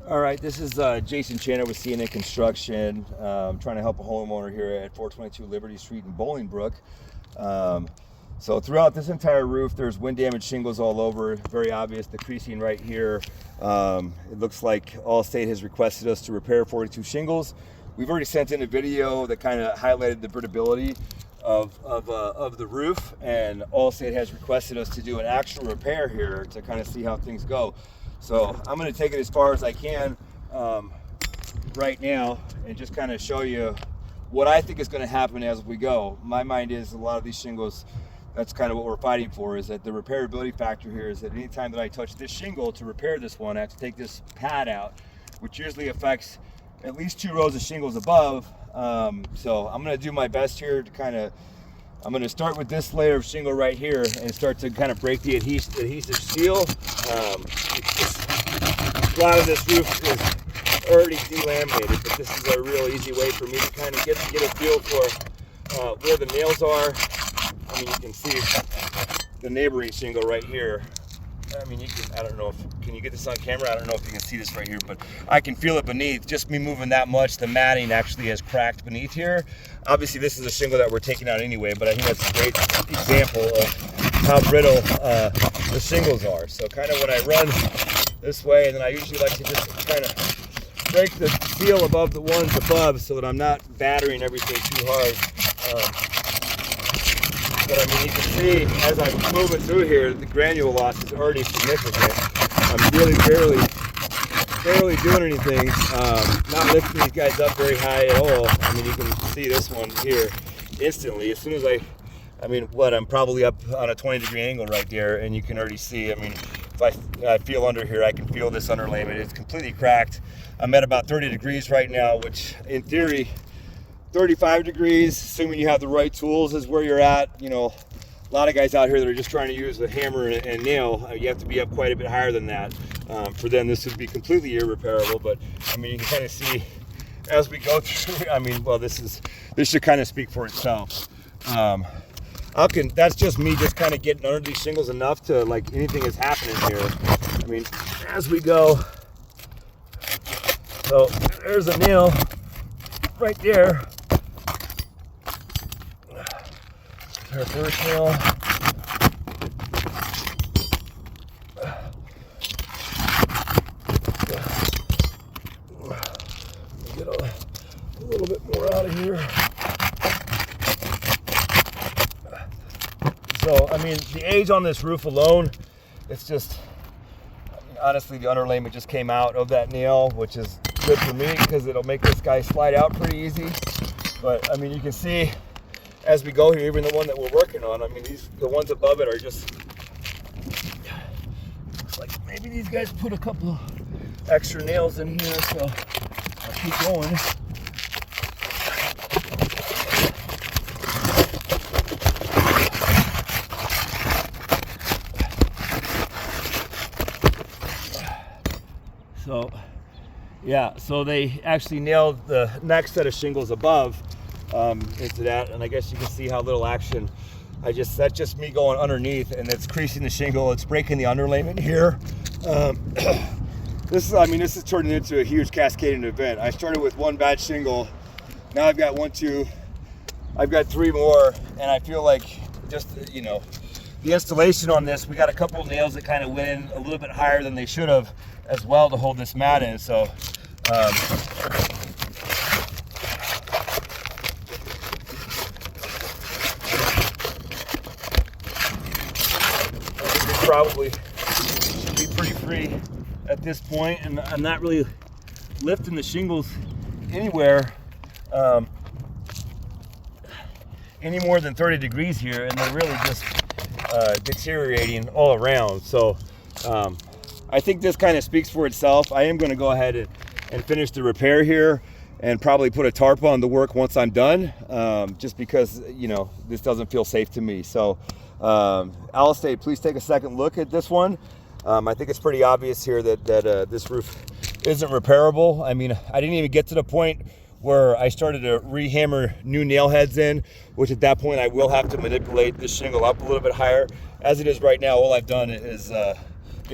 All right, this is Jason Chandler with CNA Construction. Trying to help a homeowner here at 422 Liberty Street in Bolingbrook. So throughout this entire roof, there's wind damage shingles all over. Very obvious, the creasing right here. It looks like Allstate has requested us to repair 42 shingles. We've already sent in a video that kind of highlighted the vertability of the roof, and Allstate has requested us to do an actual repair here to kind of see how things go. So I'm going to take it as far as I can right now and just kind of show you what I think is going to happen as we go. My mind is a lot of these shingles, that's kind of what we're fighting for, is that the repairability factor here is that anytime that I touch this shingle to repair this one, I have to take this pad out, which usually affects at least 2 rows of shingles above. So I'm going to do my best here to kind of, I'm going to start with this layer of shingle right here and start to kind of break the adhesive seal. A lot of this roof is already delaminated, but this is a real easy way for me to kind of get a feel for where the nails are. I mean, you can see the neighboring shingle right here. I mean, you can, I don't know if, can you get this on camera? I don't know if you can see this right here, but I can feel it beneath. Just me moving that much, the matting actually has cracked beneath here. Obviously, this is a shingle that we're taking out anyway, but I think that's a great example of how brittle the shingles are. So kind of when I run this way, and then I usually like to just kind of break the seal above the ones above so that I'm not battering everything too hard. But I mean, you can see as I'm moving through here, the granule loss is already significant. I'm really barely doing anything, not lifting these guys up very high at all. I mean, you can see this one here instantly. As soon as I'm probably up on a 20-degree angle right there, and you can already see, I mean, if I feel under here, I can feel this underlayment. It's completely cracked. I'm at about 30 degrees right now, which in theory, 35 degrees, assuming you have the right tools, is where you're at. You know, a lot of guys out here that are just trying to use a hammer and nail, you have to be up quite a bit higher than that. For them, this would be completely irreparable. But I mean, you can kind of see as we go through. I mean, well, this should kind of speak for itself. That's just me just kind of getting under these shingles enough to, like, anything is happening here. I mean, as we go. So there's a nail right there. Our first nail. Get a little bit more out of here. So, I mean, the age on this roof alone, it's just, I mean, honestly, the underlayment just came out of that nail, which is good for me because it'll make this guy slide out pretty easy. But, I mean, you can see as we go here, even the one that we're working on, I mean, the ones above it are just, looks like maybe these guys put a couple extra nails in here, so I'll keep going. So, yeah, so they actually nailed the next set of shingles above into that, and I guess you can see how little action. That's just me going underneath, and it's creasing the shingle. It's breaking the underlayment here. This is turning into a huge cascading event. I started with one bad shingle. Now I've got 1, 2. I've got 3 more, and I feel like just, you know, the installation on this, we got a couple of nails that kind of went in a little bit higher than they should have as well to hold this mat in. So probably should be pretty free at this point, and I'm not really lifting the shingles anywhere any more than 30 degrees here, and they're really just deteriorating all around. So I think this kind of speaks for itself. I am going to go ahead and finish the repair here and probably put a tarp on the work once I'm done, just because, you know, this doesn't feel safe to me. So Allstate, please take a second look at this one. I think it's pretty obvious here that this roof isn't repairable. I mean, I didn't even get to the point where I started to rehammer new nail heads in, which at that point I will have to manipulate this shingle up a little bit higher. As it is right now, all I've done is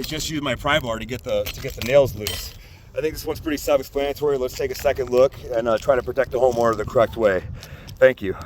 just use my pry bar to get the nails loose. I think this one's pretty self-explanatory. Let's take a second look and try to protect the homeowner the correct way. Thank you.